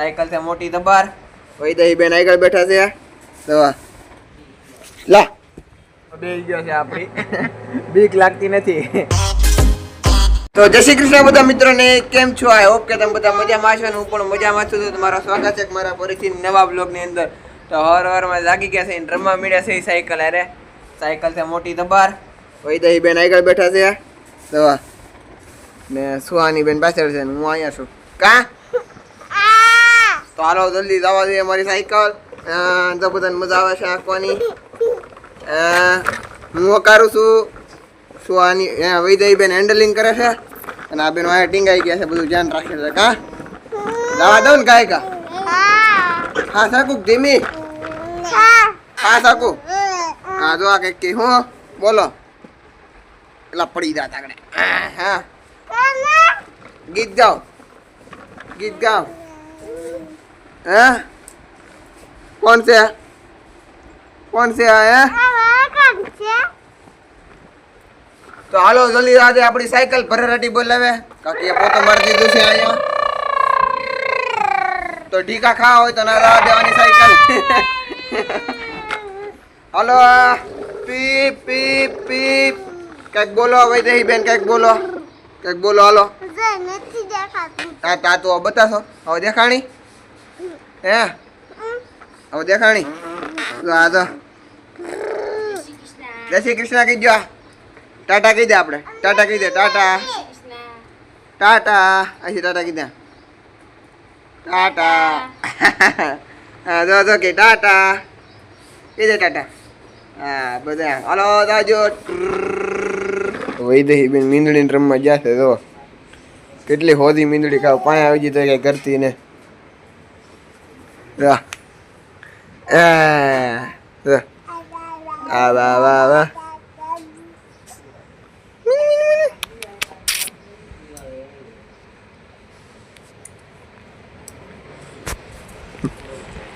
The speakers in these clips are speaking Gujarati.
સાયકલ છે મોટી દબાર વૈદહી બેન આગળ બેઠા છે તો લા બેહી ગયો છે આપણી બીક લાગતી નથી તો જય શ્રી કૃષ્ણ બધા મિત્રોને કેમ છો આઈ હોપ કે તમે બધા મજામાં છો ને હું પણ મજામાં છું તો તમારું સ્વાગત છે મારા ફરીથી નવા બ્લોગની અંદર તો હવારમાં જાગી ગયા છે રમવા મળ્યા છે સાયકલ અરે સાયકલ છે મોટી દબાર વૈદહી બેન આગળ બેઠા છે તો ને સુહાની બેન પાછળ છે ને હું અહીંયા છું કા તો હાલો જલ્દી જવા દઈએ મારી સાયકલ તો બધાને મજા આવે છે આંકવાની હું વકારું છું સુહાની વૈદહી બેન હેન્ડલિંગ કરે છે અને આ બેન અહીંયા ટીંગાઈ ગયા છે બધું ધ્યાન રાખે છે કા જવા દઉં ને કાંઈ કા હા સાકું ધીમી હા સાકું હા જો આ કંઈક કે હું બોલો પેલા પડી જાત આગળ હા ગીત ગાઓ હા કોણ છે આ તો હાલો જલ્દી આજે આપણી સાયકલ ભરેરાટી બોલાવે કાકી પોતો મારી દીધું છે અહીંયા તો ઢીકા ખાવા હોય તો ના જવા દેવાની સાયકલ હાલો પીપ પીપ પીપ કઈક બોલો વૈદહી બેન કઈક બોલો હાલો હા તા તો બતાશો હવે દેખાણી હે હવે દેખાણી હા તો જય શ્રી કૃષ્ણ કીજો ટાટા કહી દે આપણે ટાટા કહી દે ટાટા અહીંથી ટાટા કહી દે ટાટા હા જો કે ટાટા કહી દે ટાટા હા બધા હાલો દાજો વૈદહી બેન મીંદડી રમવા ગયા છે જો કેટલી હોદી મીંદડી ખાવ પાયા આવી જઈ તો કઈ કરતી ને વાહ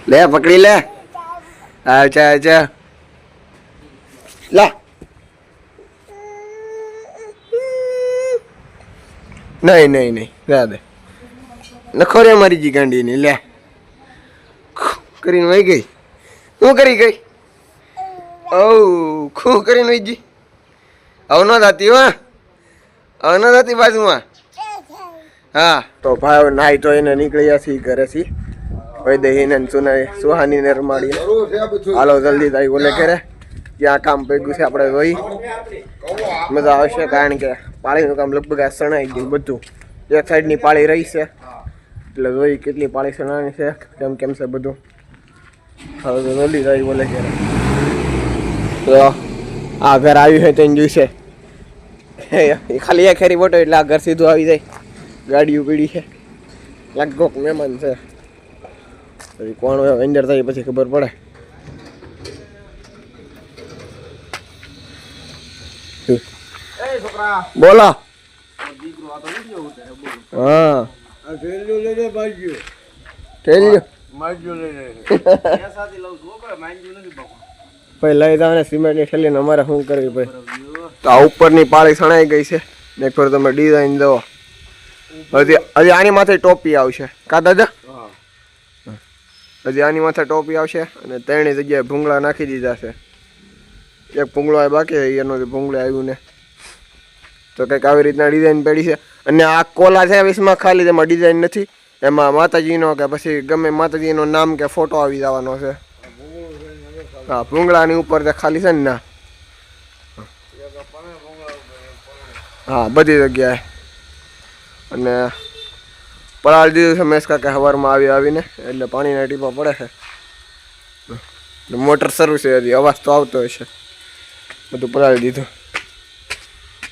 લે પકડી લે અચ્છા લા નહીં રાધે નખોરે મારી જી ગાંડી ની લે કરીને વહી ગઈ શું કરી ગઈ શું કરીને વહી ગઈ હવે ન થતી હવે ન થતી બાજુમાં હા તો ભાઈ નાઈ તો એને નીકળ્યા છીએ ઘરે છીએ વૈદહી ને સુહાની ને રમાડી હાલો જલ્દી થાય ઓલે ઘરે જ્યાં કામ ભેગું છે આપણે જોઈ મજા આવશે કારણ કે પાળીનું કામ લગભગ આ સણાઈ ગયું બધું એક સાઈડની પાળી રહી છે એટલે જોઈ કેટલી પાળી સણાની છે કેમ છે બધું હવે તો જલ્દી થાય ઓલે ઘરે તો આ ઘર આવ્યું છે તેને જોઈશે ખાલી એક ખેરી બોટો એટલે આ ઘર સીધું આવી જાય ગાડીઓ પીડી છે લગભગ મહેમાન છે પછી કોણ અંદર થાય પછી ખબર પડે બોલો હા લઈ જાવ ને સિમેન્ટ ની થેલી અમારે શું કરવી ભાઈ તો આ ઉપરની પાળી સણાઈ ગઈ છે એક વાર તમે ડિઝાઇન દો હજી આની માથે ટોપી આવશે કા દાદા હજી આની માથે ટોપી આવશે અને ત્રણેય જગ્યાએ ભૂંગળા નાખી દીધા છે એક ભૂંગળો બાકી એનો ભૂંગળે આવ્યું ને તો કંઈક આવી રીતના ડિઝાઇન પડી છે અને આ કોલા છે વીસમાં ખાલી એમાં ડિઝાઇન નથી એમાં માતાજીનો કે પછી ગમે માતાજીનું નામ કે ફોટો આવી જવાનો છે હા ભૂંગળાની ઉપર તે ખાલી છે ને ના હા બધી જગ્યાએ અને પડાવી દીધું છે મેસ કાકા સવારમાં આવીને એટલે પાણીના ટીપા પડે છે મોટર શરૂ છે હજી અવાજ તો આવતો હશે બધું પડાવી દીધું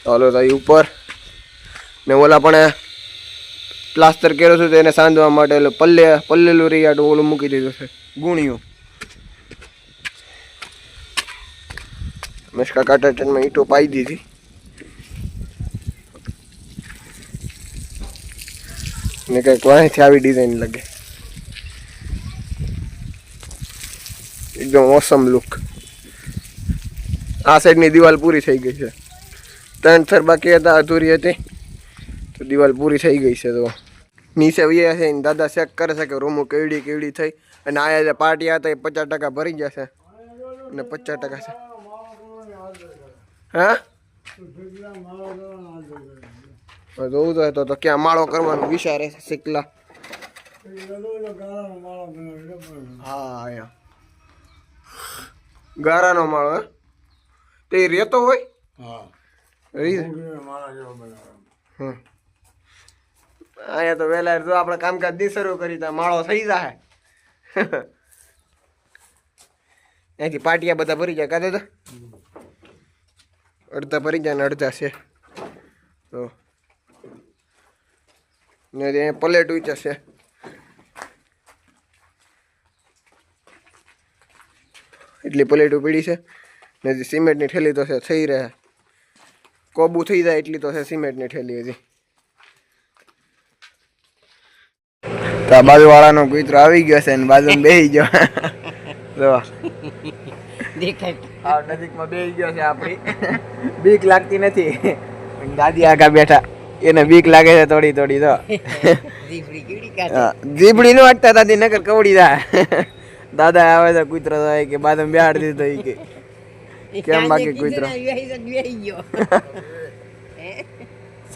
ચાલો થાય ઉપર ને ઓલા પણ પ્લાસ્ટર કર્યો છું તો એને સાંધવા માટે એટલે પલ્લેલું રિયાટું ઓલું મૂકી દીધું છે ગુણિયું મેસ કાકા ટેટનમાં ઈંટો પાઈ દીધી ને કંઈક વાંથી આવી ડિઝાઇન લાગે એકદમ ઓસમ લુક આ સાઈડની દિવાલ પૂરી થઈ ગઈ છે 3 થર બાકી હતા અધૂરી હતી તો દિવાલ પૂરી થઈ ગઈ છે તો નીચે વયા છે દાદા ચેક કરે છે કે રૂમો કેવડી થઈ અને આયા જે પાર્ટી હતા એ 50% ભરી જશે અને 50% છે હા જોવું તો ક્યાં માળો કરવાનો વિચારે છે શીખલા હા અહીંયા ગારાનો માળો હે તે રેતો હોય હા અહીંયા તો વહેલા જો આપણે કામકાજ દી શરૂ કરી તો માળો થઈ જાય અહીંથી પાટિયા બધા ભરી જાય કાદે તો અડધા ભરી જાય ને અડધા છે તો ને ત્યાં પ્લેટ ઊંચા છે એટલી પ્લેટો પડી છે ને હજી સિમેન્ટની ઠેલી તો છે થઈ રહે કોબું થઈ જાય એટલી તો છે સિમેન્ટની ઠેલી હજી તો આ બાજુવાળાનો કૂતરો આવી ગયો છે ને બાજુમાં બેસી ગયો જો હા નજીકમાં બેસી ગયો છે આપણી બીક લાગતી નથી દાદી આગા બેઠા એને બીક લાગે છે થોડી તો જીબડી નો અટતા દાદી નકર કવડી જાય દાદા આવે છે કૂતરો કે બાદમ બેહાડ દીધો કે કેમ બાકી કૂતરો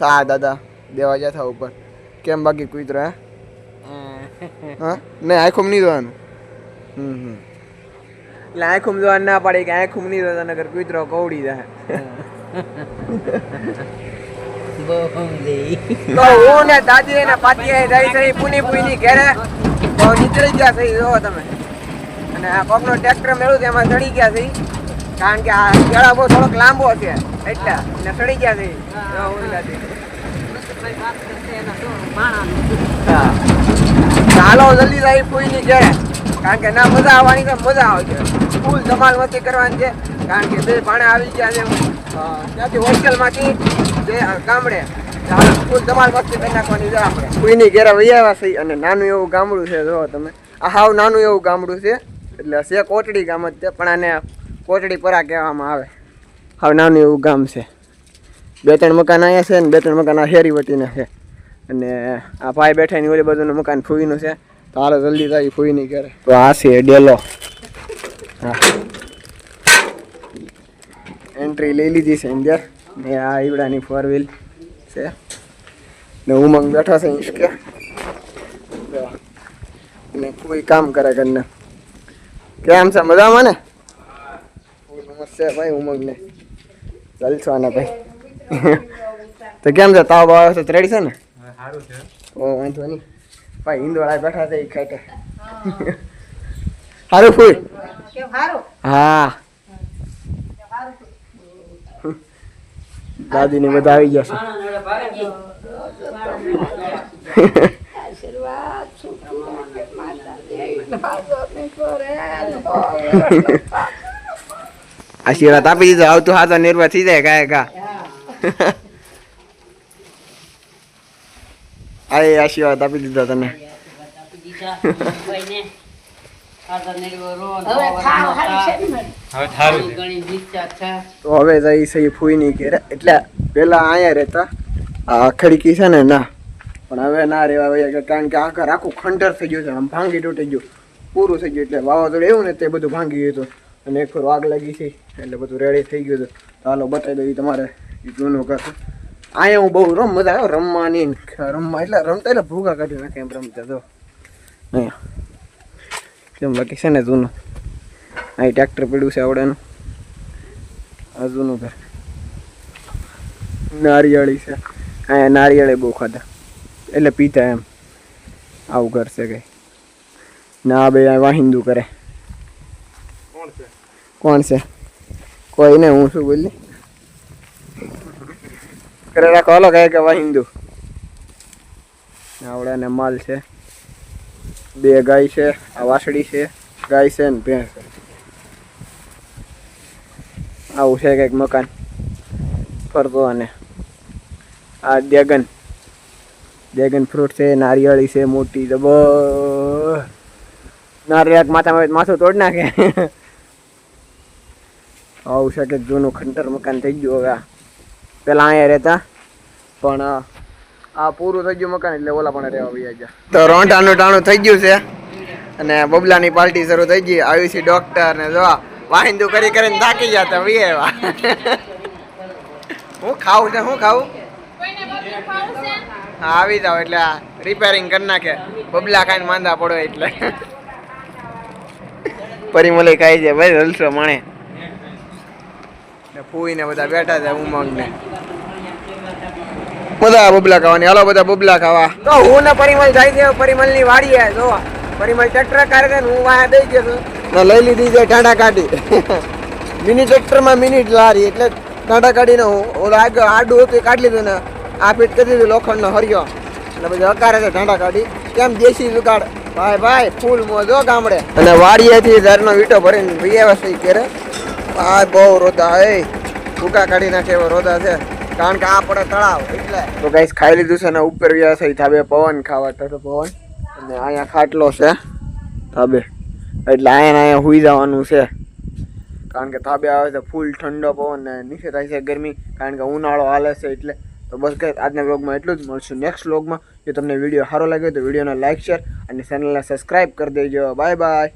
સા દાદા દેવા જતા ઉપર કેમ બાકી કૂતરો હે હા નહીં આંખું નહીં જોવાનું એટલે આંખું જોવાનું ના પાડે કે આંખું નહીં જોતા નગર કૂતરો કવડી જાય તો હું ને દાદી ને પાટી જાય છે પૂની ઘેરે તો નીકળી ગયા છે જોવો તમે અને આ કોકનો ટ્રેક્ટર મેળવું એમાં ચડી ગયા છે કારણ કે આ કેળા બહુ થોડોક લાંબો છે એટલે ને ચડી ગયા છે ચાલો જલ્દી જાય પૂની ઘેરે કારણ કે ના મજા આવવાની તો મજા આવશે ફૂલ ધમાલ મસ્તી કરવાની છે કારણ કે બે ભાણા આવી ગયા છે ત્યાંથી હોસ્ટેલમાંથી બે ગામડે ફૂલ ધમાલ મસ્તી કરી નાખવાની છે આપણે પૂની ઘેરે વૈયા છે અને નાનું એવું ગામડું છે જો તમે આ હાવ નાનું એવું ગામડું છે એટલે છે કોટડી ગામ જ છે પણ આને કોટડી પરા કહેવામાં આવે હાવ નાનું એવું ગામ છે 2-3 મકાન અહીંયા છે ને 2-3 મકાન આ હેરી વટીને છે અને આ ભાઈ બેઠા ની ઓલી બાજુનું મકાન ફૂઈનું છે તો હાલો જલ્દી જાય ફૂઈની ઘરે તો આ છે ડેલો હા એન્ટ્રી લઈ લીધી છે અંદર ને આ ઈવડાની 4 વ્હીલ છે ને ઉમંગ બેઠો છે ઈસકે ને કોઈ કામ કરે કરીને કેમ છે મજામાં ને નમસ્તે ભાઈ ઉમંગ ને જલસવાના ભાઈ તો કેમ છે તાવ આવે છે રેડી છે ને સારું છે ઓ વાંધો નહીં ભાઈ હિંદોળા બેઠા છે એ ખાટે સારું ફૂલ હા દાદી ને બધા આવી જશે આશીર્વાદ આપી દીધો આવતું હાથો નિર્વાહ થઈ જાય કાય કા આ આશીર્વાદ આપી દીધો તને તો હવે જઈ સહી ફૂઈ ની ઘેરે એટલે પેલા અહીંયા રહેતા આ ખડકી છે ને ના પણ હવે ના રહેવા કારણ કે આખર આખું ખંડર થઈ ગયું છે આમ ભાંગી તૂટી ગયું પૂરું થઈ ગયું એટલે વાવાઝોડું એવું ને તે બધું ભાંગી ગયું હતું અને એક આગ લાગી છે એટલે બધું રેડી થઈ ગયું હતું તો હાલો બતાવી દઉં તમારે જૂનું કરશું અહીંયા હું બહુ મજા આવ્યો રમવાની એટલે રમતા એટલે ભૂખા કાઢી નાખે એમ રમતા તો અહીંયા કેમ બાકી છે ને જૂનું અહીં ટ્રેક્ટર પડ્યું છે આવડેનું આ જૂનું ઘર નારિયેળી છે અહીંયા નારિયેળી બહુ ખાધા એટલે પીતા એમ આવું ઘર છે કઈ ના બે વાહિંદુ કરે કોણ છે કોઈ ને હું શું બોલી કરે રાખો હાલો કહે કે વાહિંદુ આવડા ને માલ છે 2 ગાય છે આ વાસળી છે ગાય છે ને ભેંસ છે આવું છે કંઈક મકાન ફરતો અને આ ડ્રેગન ફ્રૂટ છે નારિયેળી છે મોટી જબર નારિયેળ માથું તોડ નાખે આવું છે કે જૂનું ખંડર મકાન થઈ ગયું હવે પેલા અહીંયા રહેતા પણ આ પૂરું થઈ ગયું મકાન એટલે ઓલા પણ રહેવા વયા ગયા. તો રોંઢાનું ટાણું થઈ ગયું છે અને બબલાની પાર્ટી શરૂ થઈ ગઈ. આવી છે ડોક્ટર ને જો વાહિંદુ કરી કરીને થાકી ગયા તો વિયેવા. હું ખાવું છે હું ખાવું? હા આવી જાવ એટલે રિપેરિંગ કરી નાખે. બબલા ખાઈને માંદા પડો એટલે. પરિમલે ખાય છે ભાઈ રલસો માણે. ફૂઈને બધા બેઠા છે ઉમંગ ને બધા બબલા ખાવાની. હાલો બધા બબલા ખાવા. તો હું ને પરિમલ જાય છે પરિમલ ની વાડીએ. જો પરિમલ ટ્રેક્ટર કાઢે છે ને હું વાયા દઈ ગયો છું. લઈ લીધી છે ટાંડા કાઢી. મિની ટ્રેક્ટર માં મિનિટ લારી એટલે ટાંડા કાઢીને હું ઓલો આગળ આડું હતું કાઢી લીધું ને આ ફીટ કરી દીધું લોખંડ નો હરિયો એટલે પછી હકારે છે ટાંડા કાઢી. કેમ દેશી જુગાડ ભાઈ ભાઈ ફૂલ મોજો ગામડે. અને વાડીએથી ઝાડનો વીટો ભરીને ભાઈ આવે ઘેરે. આ બહુ રોદા હે ભૂકા કાઢી નાખે એવો રોદા છે કારણ કે આ પડે તળાવ એટલે. તો ગાઈસ ખાઈ લીધું છે ને ઉપર ગયા છે ધાબે પવન ખાવા. તો પવન અને અહીંયા ખાટલો છે ધાબે એટલે અહીંયા હુઈ જવાનું છે કારણ કે ધાબે આવે છે ફૂલ ઠંડો પવન ને નીચે થાય છે ગરમી કારણ કે ઉનાળો હાલે છે એટલે. તો બસ ગાઈસ આજના વ્લોગમાં એટલું જ. મળશું નેક્સ્ટ વ્લોગમાં. જો તમને વિડીયો સારો લાગ્યો તો વિડીયોને લાઈક શેર અને ચેનલને સબસ્ક્રાઈબ કરી દેજો. Bye bye.